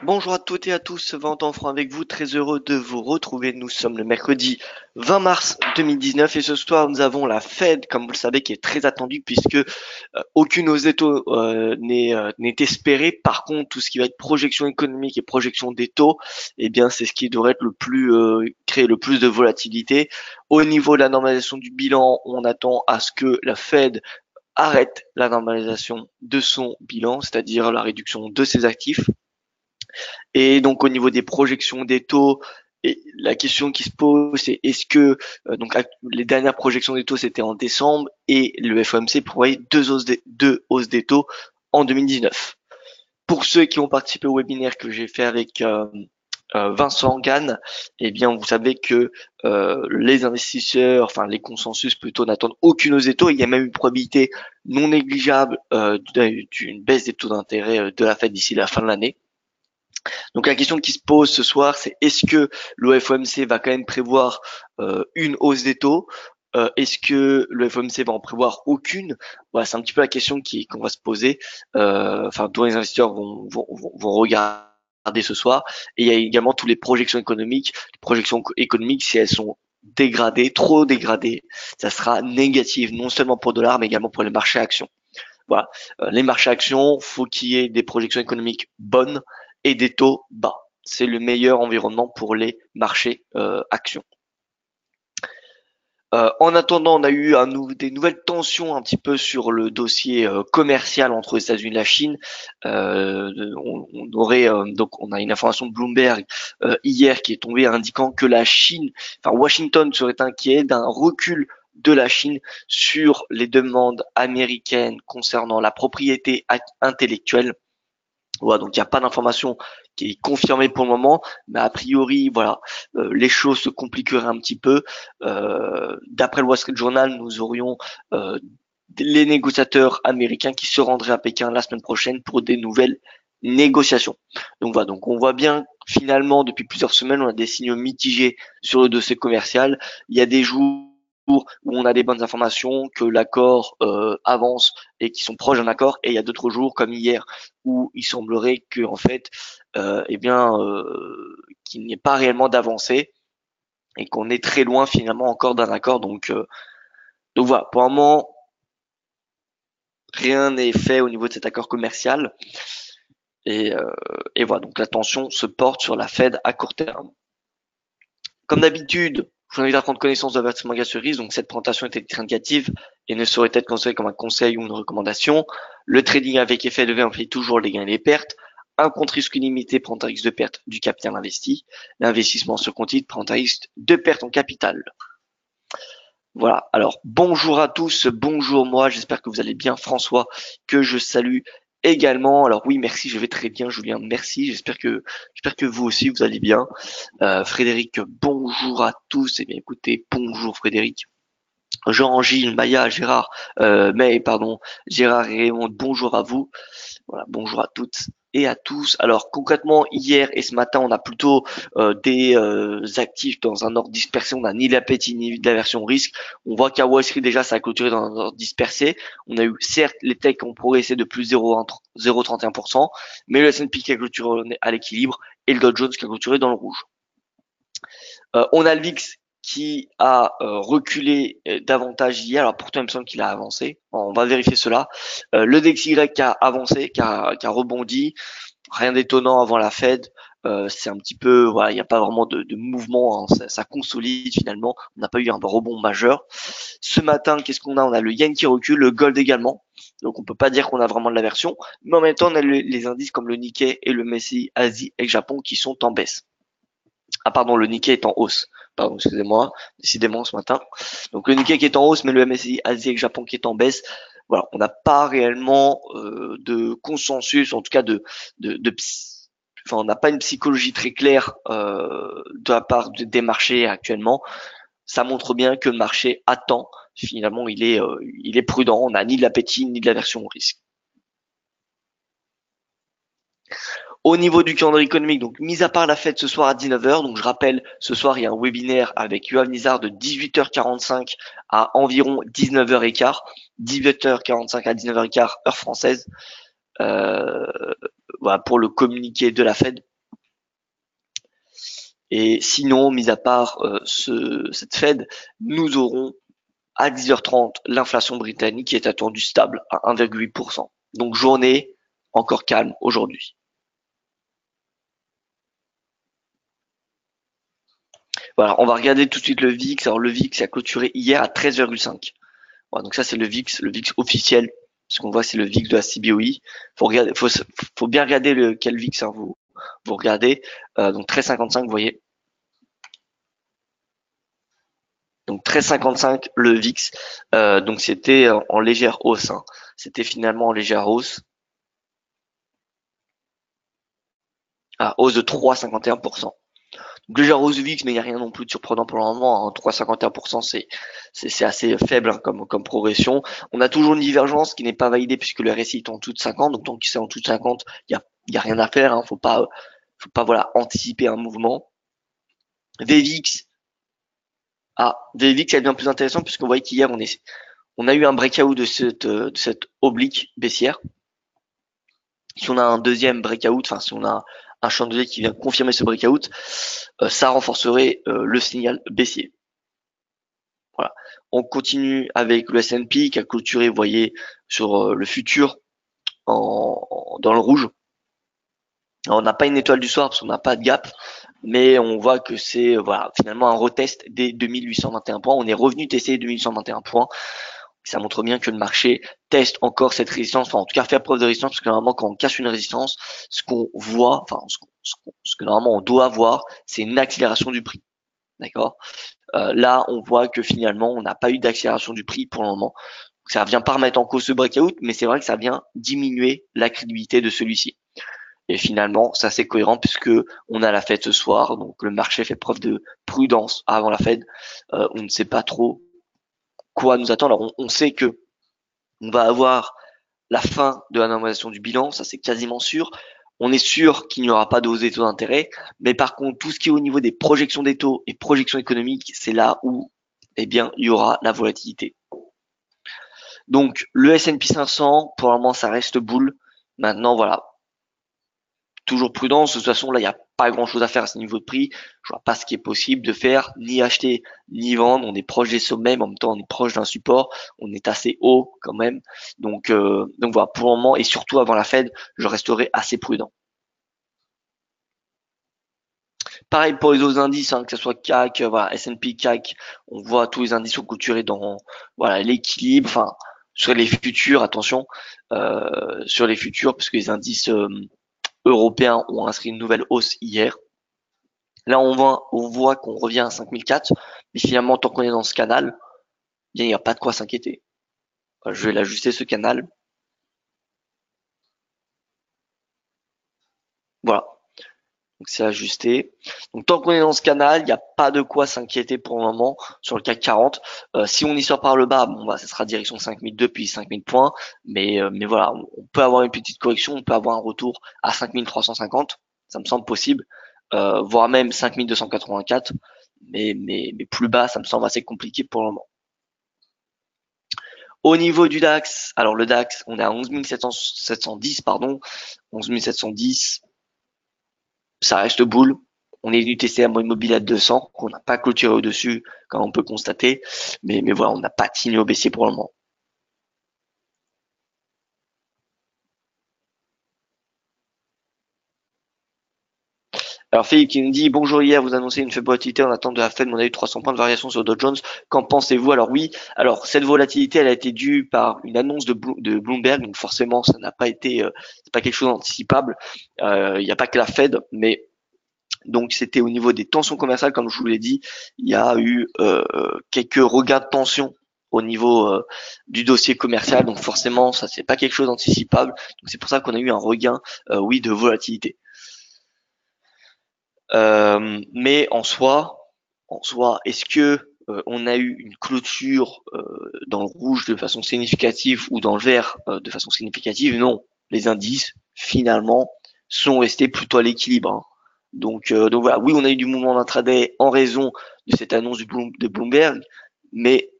Bonjour à toutes et à tous, Valentin Franc avec vous, très heureux de vous retrouver. Nous sommes le mercredi 20 mars 2019 et ce soir nous avons la Fed, comme vous le savez, qui est très attendue puisque aucune hausse des taux n'est espérée. Par contre, tout ce qui va être projection économique et projection des taux, eh bien c'est ce qui devrait être le plus créer le plus de volatilité. Au niveau de la normalisation du bilan, on attend à ce que la Fed arrête la normalisation de son bilan, c'est-à-dire la réduction de ses actifs. Et donc au niveau des projections des taux, et la question qui se pose, c'est est-ce que les dernières projections des taux c'était en décembre et le FOMC prévoyait deux hausses des taux en 2019. Pour ceux qui ont participé au webinaire que j'ai fait avec Vincent Gann, eh bien vous savez que les investisseurs, enfin les consensus plutôt n'attendent aucune hausse des taux. Il y a même une probabilité non négligeable d'une baisse des taux d'intérêt de la Fed d'ici la fin de l'année. Donc la question qui se pose ce soir, c'est est-ce que l'OFOMC va quand même prévoir une hausse des taux? Est-ce que le FOMC va en prévoir aucune? Voilà, c'est un petit peu la question qu'on va se poser, enfin dont les investisseurs vont regarder ce soir. Et il y a également toutes les projections économiques. Les projections économiques, si elles sont dégradées, trop dégradées, ça sera négatif non seulement pour le dollar, mais également pour les marchés actions. Voilà. Les marchés actions, faut qu'il y ait des projections économiques bonnes et des taux bas. C'est le meilleur environnement pour les marchés actions. En attendant, on a eu des nouvelles tensions un petit peu sur le dossier commercial entre les États-Unis et la Chine. On a une information de Bloomberg hier qui est tombée indiquant que la Chine, enfin Washington serait inquiet d'un recul de la Chine sur les demandes américaines concernant la propriété intellectuelle. Voilà, donc il n'y a pas d'information qui est confirmée pour le moment, mais a priori, voilà, les choses se compliqueraient un petit peu. D'après le Wall Street Journal, nous aurions les négociateurs américains qui se rendraient à Pékin la semaine prochaine pour des nouvelles négociations. Donc voilà, donc on voit bien finalement depuis plusieurs semaines, on a des signaux mitigés sur le dossier commercial. Il y a des jours où on a des bonnes informations, que l'accord avance et qui sont proches d'un accord, et il y a d'autres jours comme hier où il semblerait que en fait, qu'il n'y ait pas réellement d'avancée et qu'on est très loin finalement encore d'un accord. Donc voilà, pour un moment, rien n'est fait au niveau de cet accord commercial. Et voilà, donc la tension se porte sur la Fed à court terme. Comme d'habitude, je vous invite à prendre connaissance de l'avertissement gaz sur risque. Donc cette présentation est indicative et ne saurait être considérée comme un conseil ou une recommandation. Le trading avec effet levé implique toujours les gains et les pertes. Un compte risque limité prend un risque de perte du capital investi. L'investissement sur compte titre prend un risque de perte en capital. Voilà. Alors, bonjour à tous, bonjour moi, j'espère que vous allez bien. François, que je salue également. Alors oui, merci, je vais très bien, Julien, merci. J'espère que vous aussi, vous allez bien. Frédéric, bonjour à tous. Eh bien, écoutez, bonjour Frédéric. Jean-Gilles, Maya, Gérard, Gérard et Raymond, bonjour à vous. Voilà, bonjour à toutes et à tous. Alors concrètement, hier et ce matin, on a plutôt des actifs dans un ordre dispersé. On n'a ni l'appétit ni de la version risque. On voit qu'à Wall Street déjà, ça a clôturé dans un ordre dispersé. On a eu certes les techs qui ont progressé de plus 0,31%, mais le S&P qui a clôturé à l'équilibre et le Dow Jones qui a clôturé dans le rouge. On a le VIX qui a reculé davantage hier. Alors pourtant, il me semble qu'il a avancé. On va vérifier cela. Le DXY qui a avancé, qui a rebondi. Rien d'étonnant avant la Fed. C'est un petit peu, voilà, il n'y a pas vraiment de mouvement. Hein. Ça consolide finalement. On n'a pas eu un rebond majeur. Ce matin, qu'est-ce qu'on a? On a le yen qui recule, le gold également. Donc on peut pas dire qu'on a vraiment de l'aversion. Mais en même temps, on a les indices comme le Nikkei et le MSCI Asie et Japon qui sont en baisse. Ah pardon, le Nikkei est en hausse. Pardon, excusez-moi, décidément ce matin. Donc le Nikkei qui est en hausse, mais le MSCI Asie et Japon qui est en baisse. Voilà, on n'a pas réellement de consensus, en tout cas enfin on n'a pas une psychologie très claire de la part des marchés actuellement. Ça montre bien que le marché attend. Finalement, il est prudent. On n'a ni de l'appétit ni de l'aversion au risque. Au niveau du calendrier économique, donc mis à part la fête ce soir à 19h, donc je rappelle, ce soir il y a un webinaire avec Yoav Nizar de 18h45 à environ 19h15, 18h45 à 19h15 heure française, voilà pour le communiqué de la Fed. Et sinon, mis à part cette Fed, nous aurons à 10h30 l'inflation britannique qui est attendue stable à 1,8%. Donc journée encore calme aujourd'hui. Voilà, on va regarder tout de suite le VIX. Alors le VIX a clôturé hier à 13,5. Voilà, donc ça c'est le VIX officiel. Ce qu'on voit c'est le VIX de la CBOE. Faut bien regarder quel VIX hein, vous regardez. Donc 13,55 vous voyez. Donc 13,55 le VIX. Donc c'était en légère hausse. Hein. C'était finalement en légère hausse. Hausse de 3,51%. Donc légère hausse du VIX, mais il n'y a rien non plus de surprenant pour le moment. Hein. 3,51%, c'est assez faible hein, comme progression. On a toujours une divergence qui n'est pas validée puisque le RSI est en dessous de 50. Donc tant qu'il c'est en dessous de 50, il y a rien à faire. Hein. Faut pas voilà anticiper un mouvement. VVX, VVX est bien plus intéressant puisqu'on voyait qu'hier on a eu un breakout de cette oblique baissière. Si on a un deuxième breakout, enfin si on a un chandelier qui vient confirmer ce breakout, ça renforcerait le signal baissier. Voilà. On continue avec le S&P qui a clôturé, vous voyez, sur le futur dans le rouge. Alors, on n'a pas une étoile du soir parce qu'on n'a pas de gap, mais on voit que c'est voilà finalement un retest des 2821 points. On est revenu tester 2821 points. Ça montre bien que le marché teste encore cette résistance, enfin en tout cas faire preuve de résistance, parce que normalement quand on casse une résistance, ce qu'on voit, enfin ce que normalement on doit voir, c'est une accélération du prix. D'accord. Là, on voit que finalement, on n'a pas eu d'accélération du prix pour le moment. Ça vient pas remettre en cause ce breakout, mais c'est vrai que ça vient diminuer la crédibilité de celui-ci. Et finalement, ça c'est cohérent puisque on a la Fed ce soir, donc le marché fait preuve de prudence avant la Fed. On ne sait pas trop quoi nous attend. Alors on sait que on va avoir la fin de la normalisation du bilan, ça c'est quasiment sûr. On est sûr qu'il n'y aura pas de hausse des taux d'intérêt, mais par contre tout ce qui est au niveau des projections des taux et projections économiques, c'est là où eh bien il y aura la volatilité. Donc le S&P 500, pour le moment ça reste boule. Maintenant voilà, toujours prudence. De toute façon, là, il n'y a pas grand chose à faire à ce niveau de prix. Je vois pas ce qui est possible de faire, ni acheter, ni vendre. On est proche des sommets, mais en même temps, on est proche d'un support. On est assez haut quand même. Donc voilà, pour le moment, et surtout avant la Fed, je resterai assez prudent. Pareil pour les autres indices, hein, que ce soit CAC, voilà, S&P, CAC, on voit tous les indices sont clôturés dans voilà l'équilibre. Enfin, sur les futurs, attention, sur les futurs, parce que les indices européens ont inscrit une nouvelle hausse hier. Là, on voit qu'on revient à 5004, mais finalement, tant qu'on est dans ce canal, bien, il n'y a pas de quoi s'inquiéter. Je vais l'ajuster, ce canal. Voilà. Donc, c'est ajusté. Donc, tant qu'on est dans ce canal, il n'y a pas de quoi s'inquiéter pour le moment sur le CAC 40. Si on y sort par le bas, bon, bah, ça sera direction 5002 puis 5000 points. Mais voilà, on peut avoir une petite correction, on peut avoir un retour à 5350. Ça me semble possible. Voire même 5284. Mais plus bas, ça me semble assez compliqué pour le moment. Au niveau du DAX, alors le DAX, on est à 11 710, pardon, 11 710, ça reste boule. On est venu tester un moyen mobile à 200, qu'on n'a pas clôturé au-dessus, comme on peut constater, mais voilà, on n'a pas de signaux baissiers pour le moment. Alors Philippe qui nous dit bonjour, hier vous annoncez une faible volatilité en attente de la Fed, mais on a eu 300 points de variation sur Dow Jones. Qu'en pensez-vous? Alors oui, alors cette volatilité elle a été due par une annonce de Bloomberg, donc forcément ça n'a pas été, c'est pas quelque chose d'anticipable. Il n'y a pas que la Fed, mais donc c'était au niveau des tensions commerciales, comme je vous l'ai dit, il y a eu quelques regains de tension au niveau du dossier commercial, donc forcément ça c'est pas quelque chose d'anticipable. Donc c'est pour ça qu'on a eu un regain, oui, de volatilité. Mais en soi, est-ce que on a eu une clôture dans le rouge de façon significative ou dans le vert de façon significative? Non, les indices finalement sont restés plutôt à l'équilibre. Hein. Donc voilà, oui, on a eu du mouvement d'intraday en raison de cette annonce de Bloomberg, mais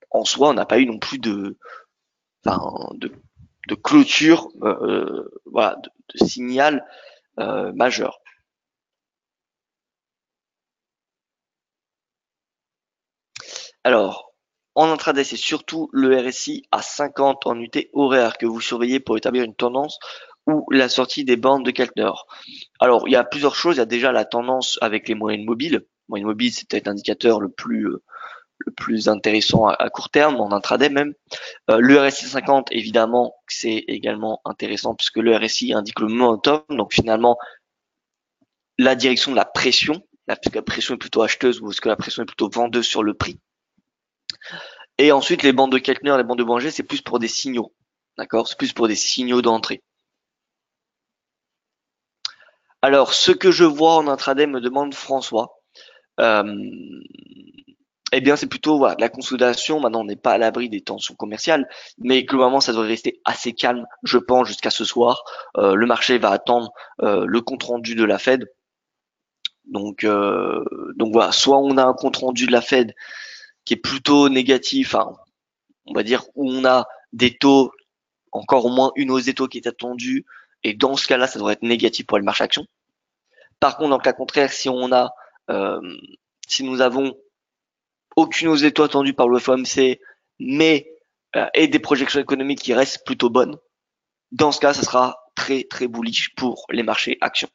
en soi, on n'a pas eu non plus de clôture, voilà, de signal majeur. Alors, en intraday, c'est surtout le RSI à 50 en unité horaire que vous surveillez pour établir une tendance ou la sortie des bandes de Keltner. Alors, il y a plusieurs choses. Il y a déjà la tendance avec les moyennes mobiles. Moyenne mobile, c'est peut-être l'indicateur le plus intéressant à court terme, en intraday même. Le RSI 50, évidemment, c'est également intéressant puisque le RSI indique le momentum, donc finalement la direction de la pression. Est-ce que la pression est plutôt acheteuse ou est-ce que la pression est plutôt vendeuse sur le prix? Et ensuite, les bandes de Keltner, les bandes de Bollinger, c'est plus pour des signaux. D'accord? C'est plus pour des signaux d'entrée. Alors, ce que je vois en intraday, me demande François. Euh, eh bien, c'est plutôt voilà, de la consolidation. Maintenant, on n'est pas à l'abri des tensions commerciales, mais globalement, ça devrait rester assez calme, je pense, jusqu'à ce soir. Le marché va attendre le compte rendu de la Fed. Donc, euh, donc voilà, soit on a un compte rendu de la Fed qui est plutôt négatif, enfin, on va dire où on a des taux, encore au moins une hausse des taux qui est attendue, et dans ce cas-là, ça devrait être négatif pour le marché action. Par contre, dans le cas contraire, euh, si nous avons aucune hausse des taux attendue par le FOMC, mais et des projections économiques qui restent plutôt bonnes, dans ce cas, ça sera très très bullish pour les marchés actions.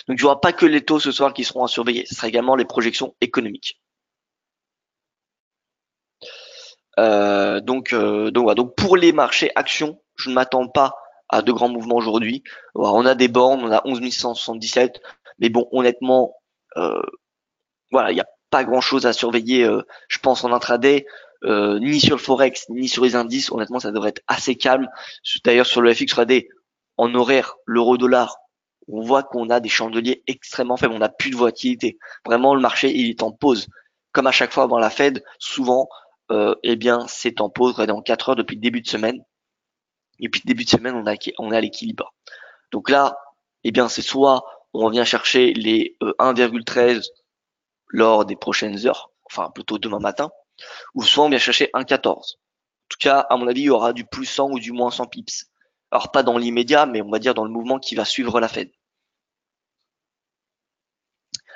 Donc il n'y aura pas que les taux ce soir qui seront à surveiller, ce sera également les projections économiques. Donc voilà. Donc pour les marchés actions, je ne m'attends pas à de grands mouvements aujourd'hui. Voilà, on a des bornes, on a 11 177, mais bon, honnêtement, euh, voilà, il n'y a pas grand-chose à surveiller, je pense, en intraday, ni sur le forex, ni sur les indices. Honnêtement, ça devrait être assez calme. D'ailleurs, sur le FX intraday, en horaire, l'euro-dollar, on voit qu'on a des chandeliers extrêmement faibles. On n'a plus de volatilité. Vraiment, le marché, il est en pause. Comme à chaque fois avant la Fed, souvent, eh bien, c'est en pause. Regardez, en 4 heures depuis le début de semaine. Et puis, début de semaine, on est à l'équilibre. Donc là, eh bien, c'est soit on vient chercher les 1,13 lors des prochaines heures, enfin plutôt demain matin, ou soit on vient chercher 1,14. En tout cas, à mon avis, il y aura du plus 100 ou du moins 100 pips. Alors pas dans l'immédiat, mais on va dire dans le mouvement qui va suivre la Fed.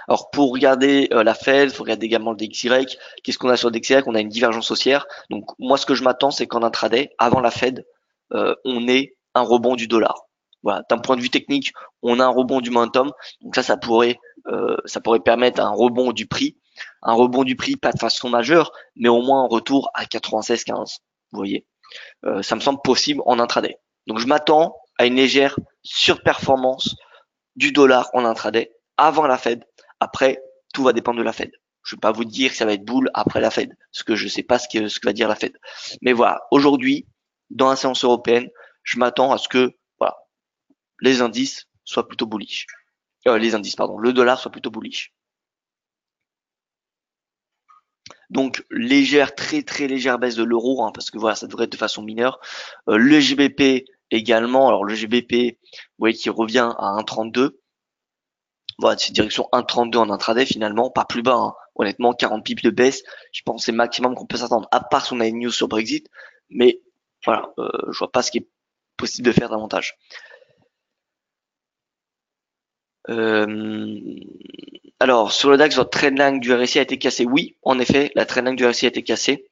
Alors pour regarder la Fed, il faut regarder également le DXY. Qu'est-ce qu'on a sur le DXY? On a une divergence haussière. Donc moi, ce que je m'attends, c'est qu'en intraday, avant la Fed, on ait un rebond du dollar. Voilà, d'un point de vue technique, on a un rebond du momentum. Donc ça pourrait permettre un rebond du prix. Un rebond du prix, pas de façon majeure, mais au moins un retour à 96,15. Vous voyez, ça me semble possible en intraday. Donc je m'attends à une légère surperformance du dollar en intraday avant la Fed. Après, tout va dépendre de la Fed. Je ne vais pas vous dire que ça va être boule après la Fed, parce que je ne sais pas ce que va dire la Fed. Mais voilà, aujourd'hui, dans la séance européenne, je m'attends à ce que voilà, les indices soient plutôt bullish. Les indices, pardon, le dollar soit plutôt bullish. Donc légère, très très légère baisse de l'euro, hein, parce que voilà, ça devrait être de façon mineure. Le GBP également. Alors le GBP, vous voyez, qui revient à 1,32. Voilà, c'est direction 1,32 en intraday finalement, pas plus bas, hein. Honnêtement, 40 pips de baisse, je pense que c'est le maximum qu'on peut s'attendre, à part si on a une news sur Brexit. Mais voilà, je vois pas ce qui est possible de faire davantage. Euh, alors, sur le DAX, votre trendline du RSI a été cassé. Oui, en effet, la trendline du RSI a été cassée.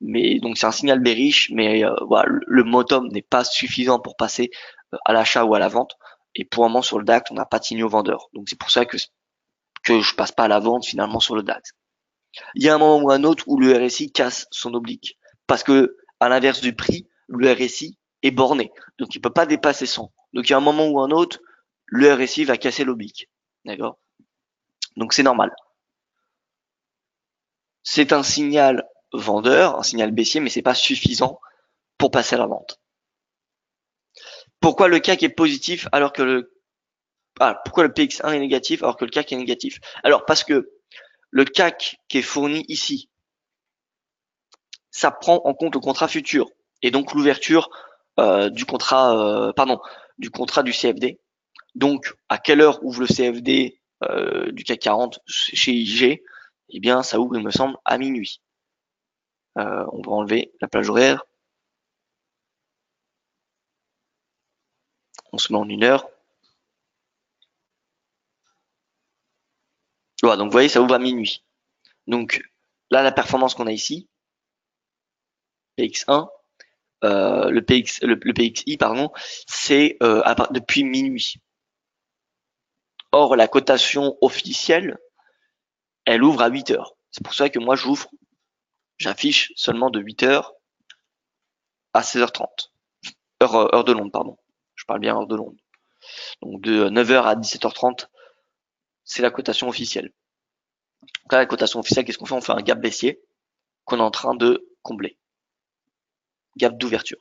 Mais donc c'est un signal bearish, mais voilà, le momentum n'est pas suffisant pour passer à l'achat ou à la vente. Et pour le moment sur le DAX, on n'a pas de signaux vendeurs. Donc c'est pour ça que je passe pas à la vente finalement sur le DAX. Il y a un moment ou un autre où le RSI casse son oblique. Parce que, à l'inverse du prix, le RSI est borné. Donc, il peut pas dépasser 100. Donc, il y a un moment ou un autre, le RSI va casser l'oblique. D'accord? Donc, c'est normal. C'est un signal vendeur, un signal baissier, mais c'est pas suffisant pour passer à la vente. Pourquoi le CAC est positif alors que pourquoi le PX1 est négatif alors que le CAC est négatif? Alors, parce que le CAC qui est fourni ici, ça prend en compte le contrat futur et donc l'ouverture du contrat du CFD. Donc, à quelle heure ouvre le CFD du CAC 40 chez IG? Eh bien, ça ouvre, il me semble, à minuit. On va enlever la plage horaire. On se met en 1 heure. Voilà, donc vous voyez, ça ouvre à minuit. Donc, Là, la performance qu'on a ici, PX1, le PXI, pardon, c'est depuis minuit. Or, la cotation officielle, elle ouvre à 8 heures. C'est pour ça que moi, j'affiche seulement de 8 heures à 16h30. Heure de Londres, pardon. Je parle bien heure de Londres. Donc, de 9h à 17h30, c'est la cotation officielle. Donc là, la cotation officielle, qu'est-ce qu'on fait? On fait un gap baissier qu'on est en train de combler. Gap d'ouverture.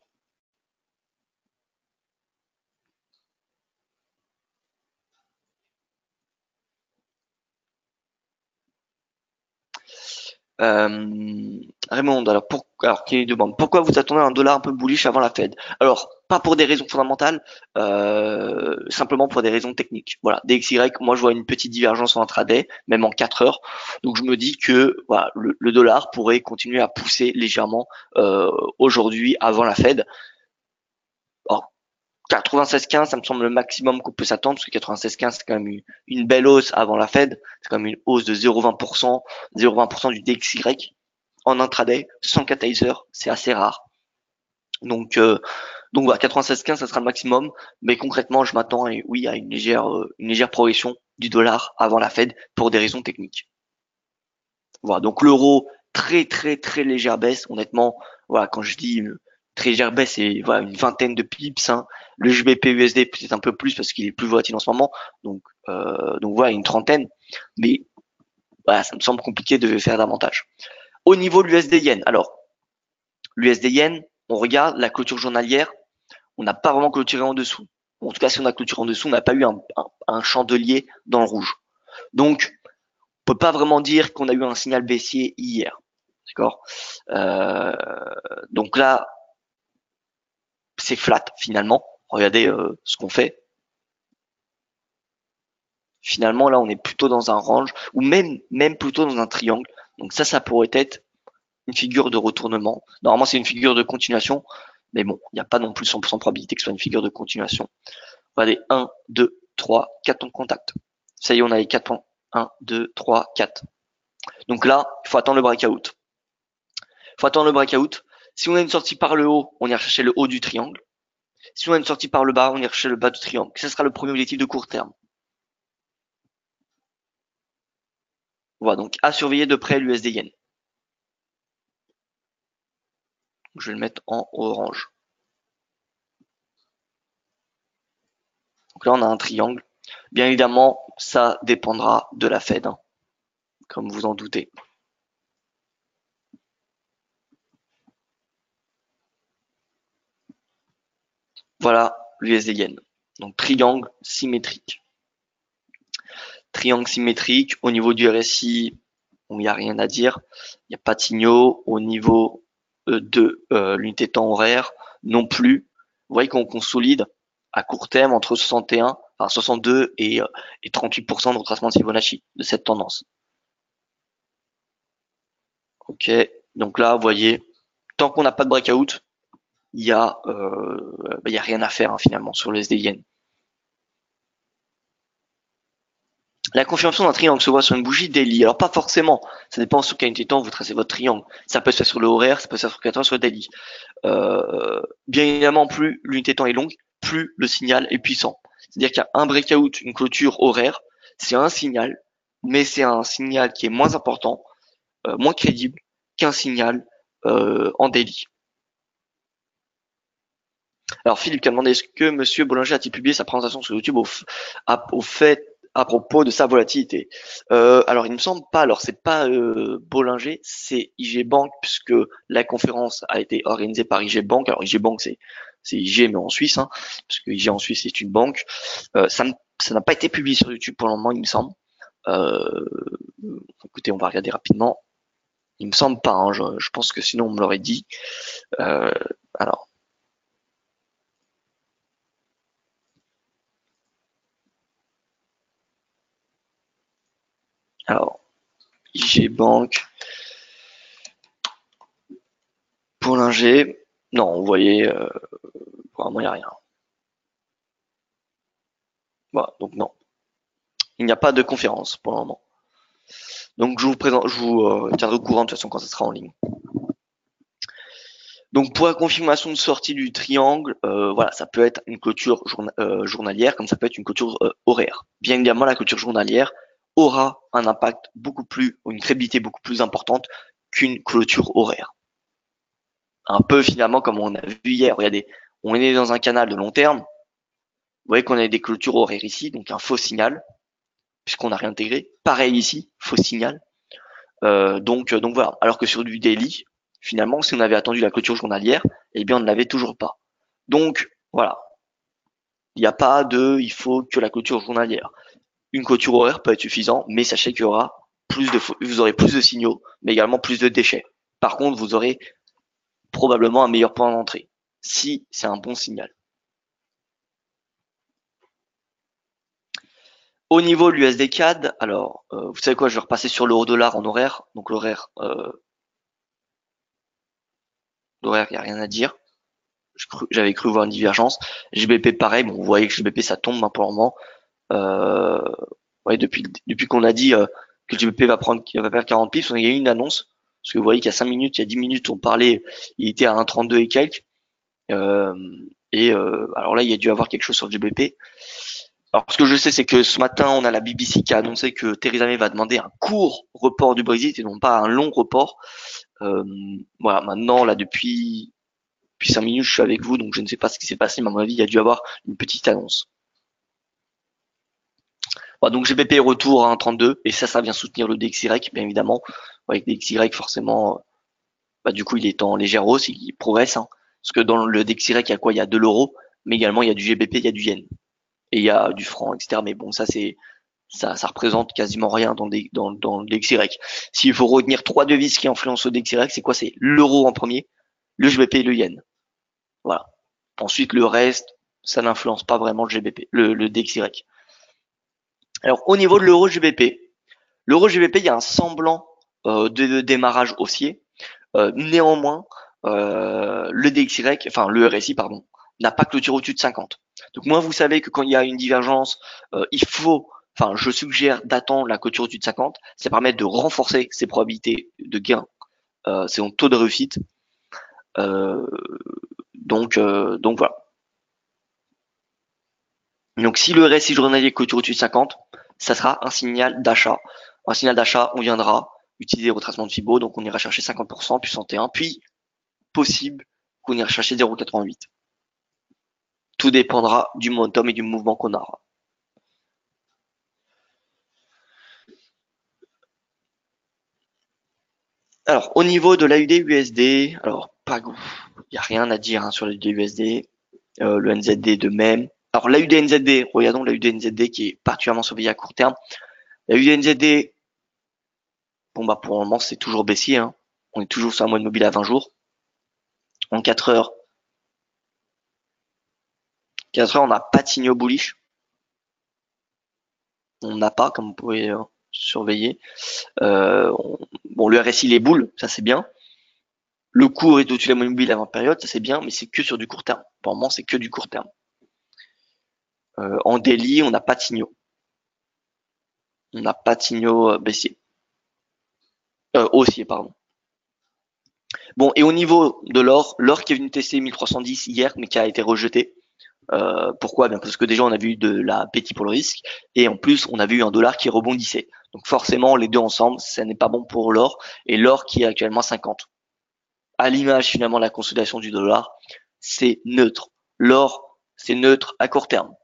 Raymond, qui demande pourquoi vous attendez un dollar un peu bullish avant la Fed? Alors, pas pour des raisons fondamentales, simplement pour des raisons techniques. Voilà, DXY, moi je vois une petite divergence en intraday, même en 4 heures. Donc je me dis que voilà, le dollar pourrait continuer à pousser légèrement aujourd'hui avant la Fed. Alors, 96,15, ça me semble le maximum qu'on peut s'attendre, parce que 96,15, c'est quand même une belle hausse avant la Fed. C'est quand même une hausse de 0,20%, 0,20% du DXY en intraday, sans catalyseur, c'est assez rare. Donc voilà, 96,15, ça sera le maximum. Mais concrètement, je m'attends, oui, à une légère progression du dollar avant la Fed pour des raisons techniques. Voilà, donc l'euro, très très très légère baisse. Honnêtement, voilà, quand je dis une très légère baisse, c'est voilà, une vingtaine de pips. Hein. Le GBP USD peut-être un peu plus parce qu'il est plus volatile en ce moment. Donc voilà, une trentaine. Mais voilà, ça me semble compliqué de faire davantage. Au niveau de l'USD Yen, alors l'USD Yen, on regarde la clôture journalière, on n'a pas vraiment clôturé en dessous. En tout cas, si on a clôturé en dessous, on n'a pas eu un chandelier dans le rouge. Donc, on peut pas vraiment dire qu'on a eu un signal baissier hier. D'accord. Donc là, c'est flat finalement. Regardez ce qu'on fait. Finalement, là, on est plutôt dans un range ou même plutôt dans un triangle. Donc ça pourrait être une figure de retournement. Normalement, c'est une figure de continuation, mais bon, il n'y a pas non plus 100% de probabilité que ce soit une figure de continuation. Regardez, 1, 2, 3, 4 temps de contact. Ça y est, on a les 4 points. 1, 2, 3, 4. Donc là, il faut attendre le breakout. Il faut attendre le breakout. Si on a une sortie par le haut, on ira chercher le haut du triangle. Si on a une sortie par le bas, on ira chercher le bas du triangle. Ce sera le premier objectif de court terme. Voilà, donc à surveiller de près l'USD Yen. Je vais le mettre en orange. Donc là, on a un triangle. Bien évidemment, ça dépendra de la Fed, hein, comme vous en doutez. Voilà l'USD Yen. Donc triangle symétrique. Triangle symétrique. Au niveau du RSI, il n'y a rien à dire. Il n'y a pas de signaux. Au niveau de l'unité temps horaire, non plus. Vous voyez qu'on consolide à court terme entre 61, enfin 62 et 38% de retracement de Fibonacci de cette tendance. Ok, donc là, vous voyez, tant qu'on n'a pas de breakout, il y a rien à faire hein, finalement sur le SD Yen. La confirmation d'un triangle se voit sur une bougie daily. Alors pas forcément, ça dépend sur quel unité de temps vous tracez votre triangle. Ça peut se faire sur le horaire, ça peut se faire sur 4 heures, sur le daily. Bien évidemment, plus l'unité de temps est longue, plus le signal est puissant. C'est-à-dire qu'il y a un breakout, une clôture horaire, c'est un signal, mais c'est un signal qui est moins important, moins crédible qu'un signal en daily. Alors Philippe qui a demandé est-ce que Monsieur Bollinger a-t-il publié sa présentation sur YouTube à propos de sa volatilité. Alors il me semble pas. Alors c'est pas Bollinger, c'est IG Bank puisque la conférence a été organisée par IG Bank. Alors IG Bank c'est IG mais en Suisse, hein, parce que IG en Suisse c'est une banque. Ça n'a pas été publié sur YouTube pour le moment, il me semble. Écoutez, on va regarder rapidement. Il me semble pas. Hein, je pense que sinon on me l'aurait dit. Alors. Alors, IG Bank, Bollinger, non, vous voyez, vraiment il n'y a rien. Voilà, donc non. Il n'y a pas de conférence pour le moment. Donc je vous tiendrai au courant de toute façon quand ça sera en ligne. Donc pour la confirmation de sortie du triangle, voilà, ça peut être une clôture journalière, comme ça peut être une clôture horaire. Bien évidemment, la clôture journalière aura un impact une crédibilité beaucoup plus importante qu'une clôture horaire. Un peu finalement comme on a vu hier. Regardez, on est dans un canal de long terme. Vous voyez qu'on a des clôtures horaires ici, donc un faux signal, puisqu'on n'a rien intégré. Pareil ici, faux signal. Donc voilà. Alors que sur du daily, finalement, si on avait attendu la clôture journalière, eh bien on ne l'avait toujours pas. Donc voilà. Il n'y a pas il faut que la clôture journalière. Une clôture horaire peut être suffisant, mais sachez qu'il y aura vous aurez plus de signaux, mais également plus de déchets. Par contre, vous aurez probablement un meilleur point d'entrée, si c'est un bon signal. Au niveau de l'USD CAD, alors, vous savez quoi, je vais repasser sur l'euro-dollar en horaire. Donc l'horaire, il n'y a rien à dire. J'avais cru voir une divergence. GBP pareil, bon, vous voyez que GBP ça tombe pour le moment. Ouais, depuis qu'on a dit que le GBP va perdre 40 pips, on a eu une annonce. Parce que vous voyez qu'il y a 5 minutes, il y a 10 minutes, on parlait, il était à 1,32 et quelques. Alors là, il y a dû avoir quelque chose sur le GBP. Alors, ce que je sais, c'est que ce matin, on a la BBC qui a annoncé que Theresa May va demander un court report du Brexit et non pas un long report. Voilà, maintenant, là, depuis 5 minutes, je suis avec vous, donc je ne sais pas ce qui s'est passé, mais à mon avis, il y a dû avoir une petite annonce. Voilà, donc GBP retour à 1,32 et ça vient soutenir le DXY, bien évidemment. Avec DXY, forcément, du coup, il est en légère hausse, il progresse. Hein, parce que dans le DXY, il y a quoi? Il y a de l'euro, mais également il y a du GBP, il y a du yen. Et il y a du franc, etc. Mais bon, ça représente quasiment rien dans le DXY. S'il faut retenir 3 devises qui influencent le DXY, c'est quoi? C'est l'euro en premier, le GBP et le yen. Voilà. Ensuite, le reste, ça n'influence pas vraiment le GBP, le DXY. Alors, au niveau de l'euro GBP, il y a un semblant de démarrage haussier. Néanmoins, le DXY, enfin le RSI, pardon, n'a pas clôturé au-dessus de 50. Donc moi, vous savez que quand il y a une divergence, je suggère d'attendre la clôture au-dessus de 50. Ça permet de renforcer ses probabilités de gain, c'est son taux de réussite. Donc voilà. Donc si le RSI journalier clôture au-dessus de 50, ça sera un signal d'achat. Un signal d'achat, on viendra utiliser le retracement de Fibo, donc on ira chercher 50%, puis 101, puis possible qu'on ira chercher 0,88. Tout dépendra du momentum et du mouvement qu'on aura. Alors, au niveau de l'AUD USD, alors il n'y a rien à dire sur l'AUD USD, le NZD de même. Alors l'AUD NZD, regardons l'AUD NZD qui est particulièrement surveillé à court terme. L'AUD NZD, pour le moment c'est toujours baissier, hein. On est toujours sur un moyenne mobile à 20 jours. En 4 heures, on n'a pas de signaux bullish. On n'a pas, comme vous pouvez surveiller. Le RSI les boules, ça c'est bien. Le cours est au-dessus de la moyenne mobile avant période, ça c'est bien, mais c'est que sur du court terme. Pour le moment, c'est que du court terme. En daily, on n'a pas de signaux. On n'a pas de signaux baissiers. Haussiers, pardon. Bon, et au niveau de l'or qui est venu tester 1310 hier, mais qui a été rejeté. Pourquoi? Bien parce que déjà on a vu de l'appétit pour le risque, et en plus on a vu un dollar qui rebondissait. Donc forcément les deux ensemble, ça n'est pas bon pour l'or, et l'or qui est actuellement 50. À l'image finalement de la consolidation du dollar, c'est neutre. L'or, c'est neutre à court terme.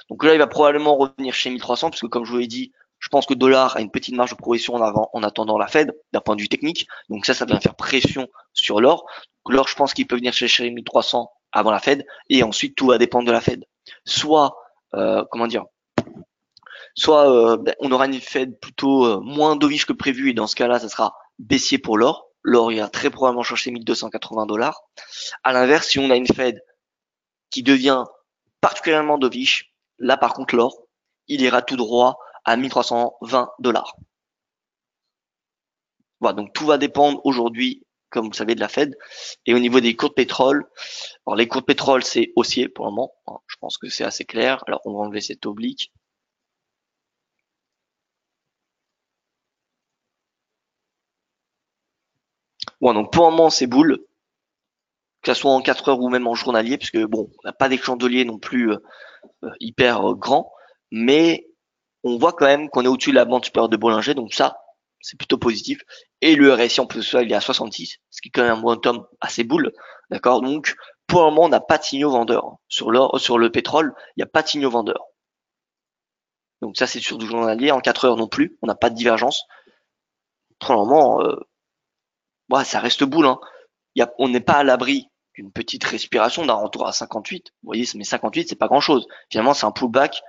Donc là, il va probablement revenir chez 1300, parce que comme je vous l'ai dit, je pense que le dollar a une petite marge de progression en attendant la Fed, d'un point de vue technique. Donc ça vient faire pression sur l'or. L'or, je pense qu'il peut venir chez 1300 avant la Fed, et ensuite tout va dépendre de la Fed. Soit, on aura une Fed plutôt moins dovish que prévu, et dans ce cas-là, ça sera baissier pour l'or. L'or ira très probablement chercher 1280 $. À l'inverse, si on a une Fed qui devient particulièrement dovish, là par contre l'or, il ira tout droit à 1320 $. Voilà, donc tout va dépendre aujourd'hui, comme vous le savez, de la Fed. Et au niveau des cours de pétrole, alors les cours de pétrole c'est haussier pour le moment, je pense que c'est assez clair. Alors on va enlever cette oblique. Bon, donc pour le moment, c'est boule, que ce soit en 4 heures ou même en journalier, puisque bon, on n'a pas des chandeliers non plus hyper grands, mais on voit quand même qu'on est au-dessus de la bande supérieure de Bollinger, donc ça, c'est plutôt positif. Et le RSI en plus de ça, il est à 66, ce qui est quand même un momentum assez boule, d'accord. Donc pour le moment, on n'a pas de signaux vendeurs sur l'or, sur le pétrole, il n'y a pas de signaux vendeurs. Donc ça, c'est sur du journalier. En 4 heures non plus, on n'a pas de divergence. Pour le moment, ouais, ça reste boule, hein. On n'est pas à l'abri d'une petite respiration, d'un retour à 58. Vous voyez, mais 58, c'est pas grand-chose. Finalement, c'est un pullback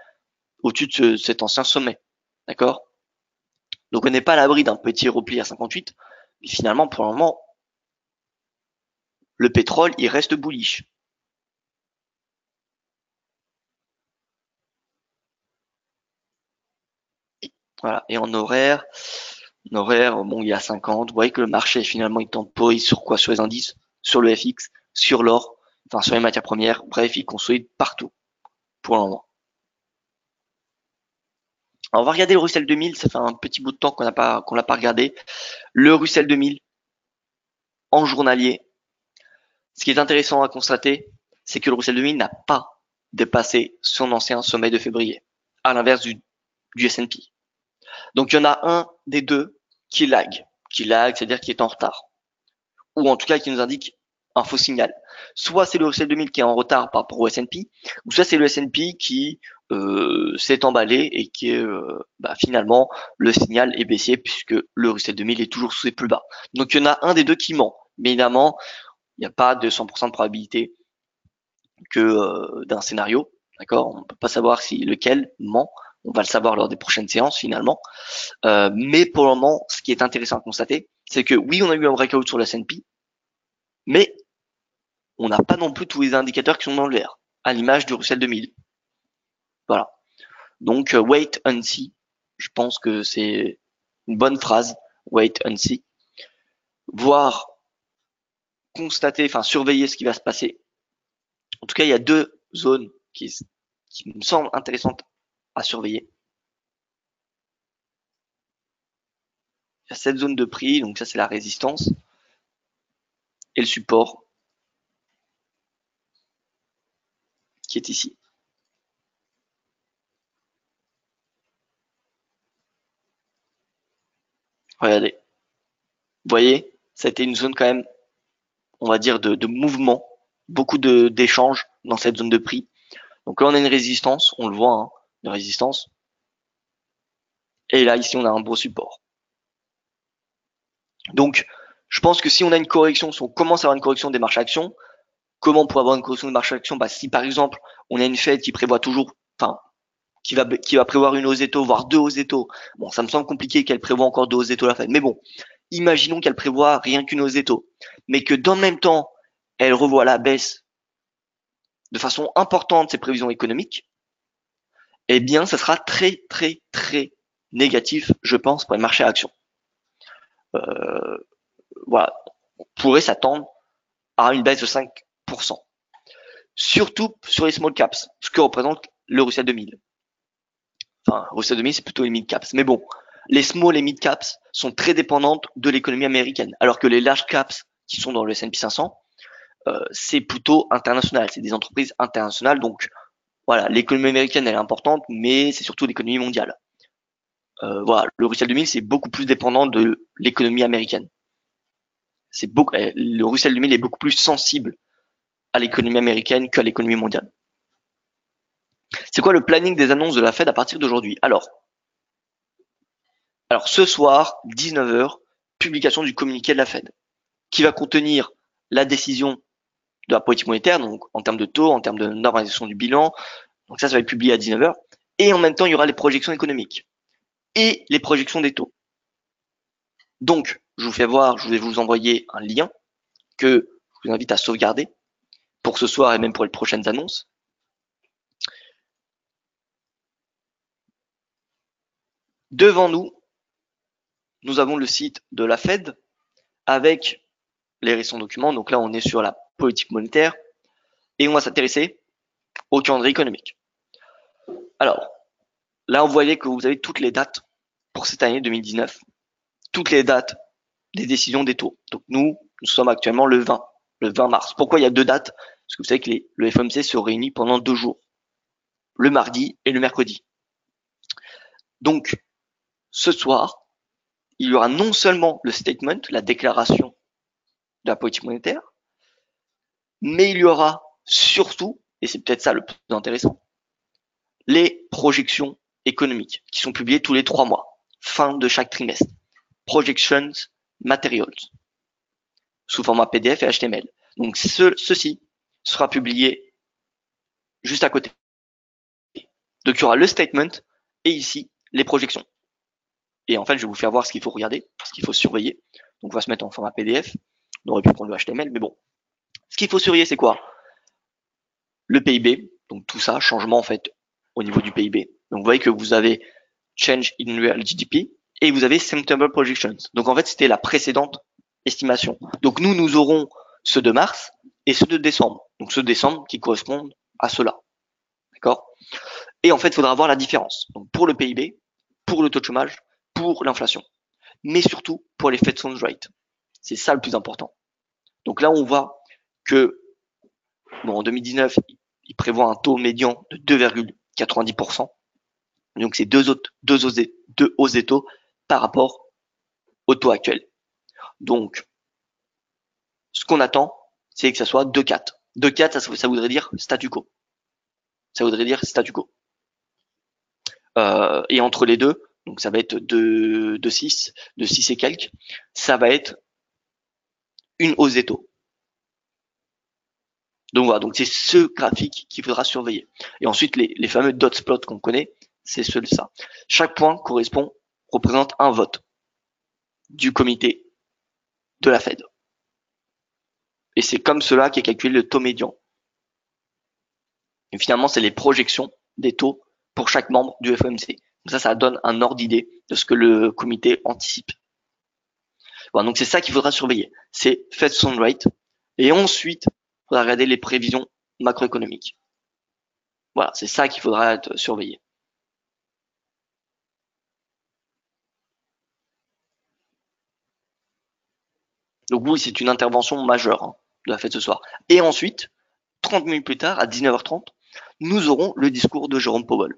au-dessus de cet ancien sommet. D'accord? Donc on n'est pas à l'abri d'un petit repli à 58. Mais finalement, pour le moment, le pétrole, il reste bullish. Voilà. Et en horaire, bon, il y a 50. Vous voyez que le marché, finalement, il temporise sur quoi? Sur les indices, sur le FX, sur l'or, enfin, sur les matières premières. Bref, il consolide partout, pour le moment. Alors, on va regarder le Russell 2000. Ça fait un petit bout de temps qu'on l'a pas regardé. Le Russell 2000, en journalier. Ce qui est intéressant à constater, c'est que le Russell 2000 n'a pas dépassé son ancien sommet de février, à l'inverse du S&P. Donc il y en a un des deux qui lag, c'est-à-dire qui est en retard, ou en tout cas qui nous indique un faux signal. Soit c'est le Russell 2000 qui est en retard par rapport au S&P, ou soit c'est le S&P qui s'est emballé et qui est finalement le signal est baissier puisque le Russell 2000 est toujours sous ses plus bas. Donc il y en a un des deux qui ment. Mais évidemment, il n'y a pas de 100% de probabilité que d'un scénario, d'accord. On ne peut pas savoir si lequel ment. On va le savoir lors des prochaines séances finalement. Mais pour le moment, ce qui est intéressant à constater, c'est que oui, on a eu un breakout sur le S&P, mais on n'a pas non plus tous les indicateurs qui sont dans le vert, à l'image du Russell 2000. Voilà. Donc wait and see. Je pense que c'est une bonne phrase. Wait and see. Voir, constater, enfin surveiller ce qui va se passer. En tout cas, il y a deux zones qui me semblent intéressantes à surveiller. Il y a cette zone de prix, donc ça c'est la résistance, et le support qui est ici. Regardez. Vous voyez, ça a été une zone quand même, on va dire, de mouvement, beaucoup d'échanges dans cette zone de prix. Donc là, on a une résistance, on le voit, hein, une résistance. Et là, ici, on a un beau support. Donc, je pense que si on a une correction, si on commence à avoir une correction des marchés actions, comment on pourrait avoir une correction des marchés actions? Si par exemple, on a une Fed qui prévoit toujours, enfin, qui va prévoir une hausse des taux, voire deux hausses des taux. Bon, ça me semble compliqué qu'elle prévoit encore deux hausses des taux la Fed. Mais bon, imaginons qu'elle prévoit rien qu'une hausse des taux. Mais que dans le même temps, elle revoit la baisse de façon importante ses prévisions économiques, eh bien, ça sera très, très, très négatif, je pense, pour les marchés à actions. Voilà. On pourrait s'attendre à une baisse de 5%. Surtout sur les small caps, ce que représente le Russell 2000. Enfin, Russell 2000, c'est plutôt les mid caps. Mais bon, les small et mid caps sont très dépendantes de l'économie américaine, alors que les large caps qui sont dans le S&P 500, c'est plutôt international, c'est des entreprises internationales. Donc voilà, l'économie américaine elle est importante, mais c'est surtout l'économie mondiale. Voilà, le Russell 2000 c'est beaucoup plus dépendant de l'économie américaine. Le Russell 2000 est beaucoup plus sensible à l'économie américaine qu'à l'économie mondiale. C'est quoi le planning des annonces de la Fed à partir d'aujourd'hui? Alors ce soir, 19h, publication du communiqué de la Fed, qui va contenir la décision de la politique monétaire, donc en termes de taux, en termes de normalisation du bilan. Donc ça va être publié à 19h. Et en même temps, il y aura les projections économiques et les projections des taux. Donc, je vais vous envoyer un lien que je vous invite à sauvegarder pour ce soir et même pour les prochaines annonces. Devant nous, nous avons le site de la Fed avec les récents documents. Donc là, on est sur la politique monétaire et on va s'intéresser au calendrier économique. Alors, là, vous voyez que vous avez toutes les dates pour cette année 2019, toutes les dates des décisions des taux. Donc nous, Nous sommes actuellement le 20 mars. Pourquoi il y a 2 dates? Parce que vous savez que le FOMC se réunit pendant 2 jours, le mardi et le mercredi. Donc, ce soir, il y aura non seulement le statement, la déclaration de la politique monétaire, mais il y aura surtout, et c'est peut-être ça le plus intéressant, les projections économiques qui sont publiées tous les 3 mois, fin de chaque trimestre. Projections Materials, sous format PDF et HTML. Donc ceci sera publié juste à côté. Donc il y aura le statement et ici les projections. Et en fait, je vais vous faire voir ce qu'il faut regarder, ce qu'il faut surveiller. Donc on va se mettre en format PDF. On aurait pu prendre le HTML, mais bon. Ce qu'il faut surveiller, c'est quoi? Le PIB, donc tout ça, changement en fait au niveau du PIB. Donc vous voyez que vous avez Change in Real GDP et vous avez September Projections. Donc en fait, c'était la précédente estimation. Donc nous aurons ceux de mars et ceux de décembre. Donc ceux de décembre qui correspondent à cela. D'accord? Et en fait, il faudra voir la différence. Donc pour le PIB, pour le taux de chômage, pour l'inflation. Mais surtout pour les Fed Funds Rate. C'est ça le plus important. Donc là, on voit que en 2019, il prévoit un taux médian de 2,90%. Donc c'est deux hausses des taux par rapport au taux actuel. Donc, ce qu'on attend, c'est que ça soit 2,4. 2,4, ça voudrait dire statu quo. Ça voudrait dire statu quo. Et entre les deux, donc ça va être de 6 et quelques, ça va être une hausse des taux. Donc voilà, donc c'est ce graphique qu'il faudra surveiller. Et ensuite, les fameux dot plots qu'on connaît, c'est ça. Chaque point représente un vote du comité de la Fed. Et c'est comme cela qu'est calculé le taux médian. Et finalement, c'est les projections des taux pour chaque membre du FOMC. Donc ça donne un ordre d'idée de ce que le comité anticipe. Voilà, donc c'est ça qu'il faudra surveiller. C'est Fed Funds Rate. Et ensuite, il faudra regarder les prévisions macroéconomiques. Voilà, c'est ça qu'il faudra surveiller. Donc oui, c'est une intervention majeure de la Fed ce soir. Et ensuite, 30 minutes plus tard, à 19h30, nous aurons le discours de Jérôme Powell.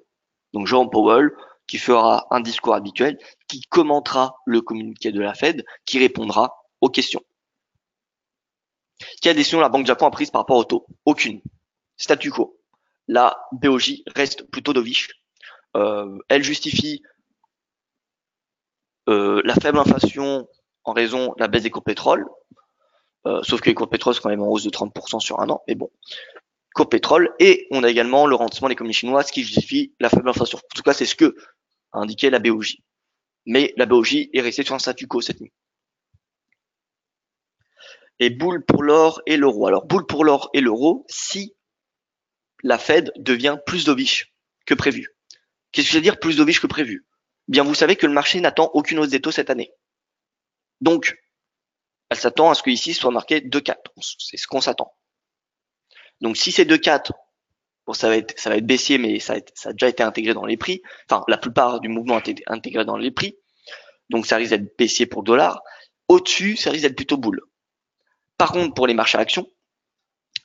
Donc Jérôme Powell qui fera un discours habituel, qui commentera le communiqué de la Fed, qui répondra aux questions. Quelle décision la Banque du Japon a prise par rapport au taux? Aucune. Statu quo. La BOJ reste plutôt dovish. Elle justifie la faible inflation en raison de la baisse des cours de pétrole, sauf que les cours de pétrole sont quand même en hausse de 30% sur un an, mais bon, cours de pétrole, et on a également le ralentissement de l'économie chinoise qui justifie la faible inflation. En tout cas, c'est ce que a indiqué la BOJ. Mais la BOJ est restée sur un statu quo cette nuit. Et boule pour l'or et l'euro. Alors, boule pour l'or et l'euro si la Fed devient plus dovish que prévu. Qu'est-ce que ça veut dire plus dovish que prévu? Bien, vous savez que le marché n'attend aucune hausse des taux cette année. Donc, elle s'attend à ce que ici soit marqué 2,4. C'est ce qu'on s'attend. Donc, si c'est 2,4, bon, ça va être baissier, mais ça a déjà été intégré dans les prix. Enfin, la plupart du mouvement a été intégré dans les prix. Donc, ça risque d'être baissier pour le dollar. Au-dessus, ça risque d'être plutôt boule. Par contre, pour les marchés à actions,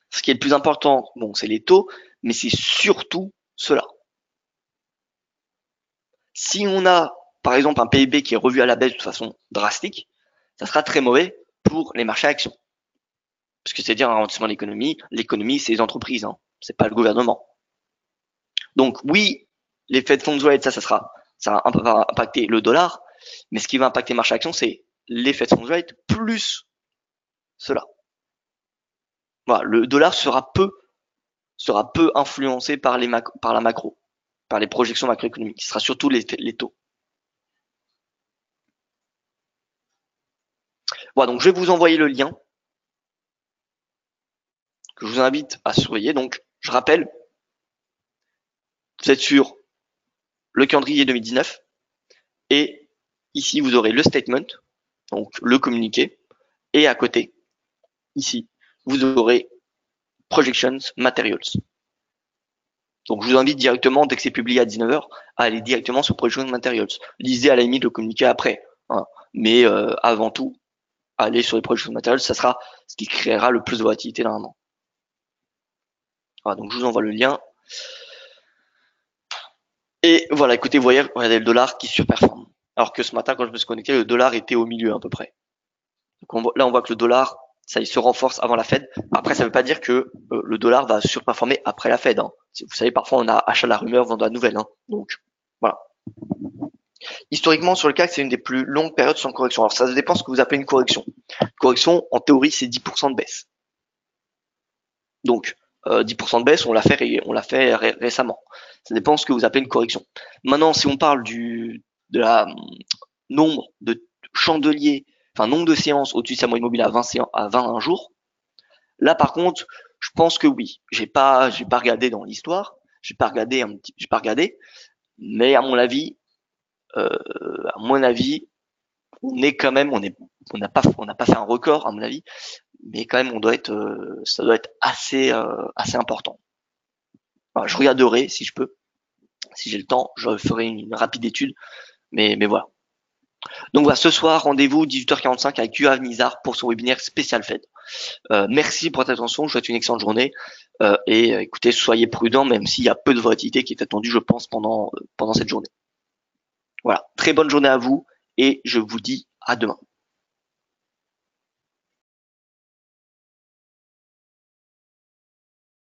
ce qui est le plus important, bon, c'est les taux, mais c'est surtout cela. Si on a, par exemple, un PIB qui est revu à la baisse de façon drastique, ça sera très mauvais pour les marchés à actions. Parce que c'est-à-dire un ralentissement de l'économie, c'est les entreprises, hein, c'est pas le gouvernement. Donc oui, les Fed Funds Rate, ça va impacter le dollar, mais ce qui va impacter les marchés à actions, c'est les Fed Funds Rate plus cela. Voilà, le dollar sera peu influencé par la macro, par les projections macroéconomiques. Ce sera surtout les taux. Voilà, donc je vais vous envoyer le lien que je vous invite à surveiller. Donc, je rappelle, vous êtes sur le calendrier 2019 et ici, vous aurez le statement, donc le communiqué, et à côté, ici, vous aurez Projections Materials. Donc, je vous invite directement, dès que c'est publié à 19h, à aller directement sur Projections Materials. Lisez à la limite le communiqué après, hein, mais avant tout, aller sur les projections de matériel, ça sera ce qui créera le plus de volatilité normalement. Voilà, donc je vous envoie le lien. Et voilà, écoutez, vous voyez, regardez le dollar qui surperforme. Alors que ce matin, quand je me suis connecté, le dollar était au milieu à peu près. Donc là, on voit que le dollar, ça il se renforce avant la Fed. Après, ça ne veut pas dire que le dollar va surperformer après la Fed. Hein. Vous savez, parfois on a achat de la rumeur, vente de la nouvelle. Hein. Donc voilà. Historiquement, sur le CAC, c'est une des plus longues périodes sans correction. Alors ça dépend de ce que vous appelez une correction. Correction, en théorie, c'est 10% de baisse. Donc 10% de baisse, on l'a fait récemment. Ça dépend de ce que vous appelez une correction. Maintenant, si on parle de la nombre de chandeliers, enfin nombre de séances au-dessus de sa moyenne mobile à 21 jours, là par contre, je pense que oui. J'ai pas regardé dans l'histoire, j'ai pas regardé, mais à mon avis, on est quand même, on n'a pas fait un record à mon avis, mais quand même ça doit être assez important. Voilà, je regarderai si je peux, si j'ai le temps, je ferai une rapide étude, mais voilà. Donc voilà, ce soir, rendez-vous 18h45 avec Yoav Nizar pour son webinaire spécial Fed. Merci pour votre attention, je vous souhaite une excellente journée et écoutez, soyez prudents même s'il y a peu de volatilité qui est attendue, je pense, pendant cette journée. Voilà, très bonne journée à vous et je vous dis à demain.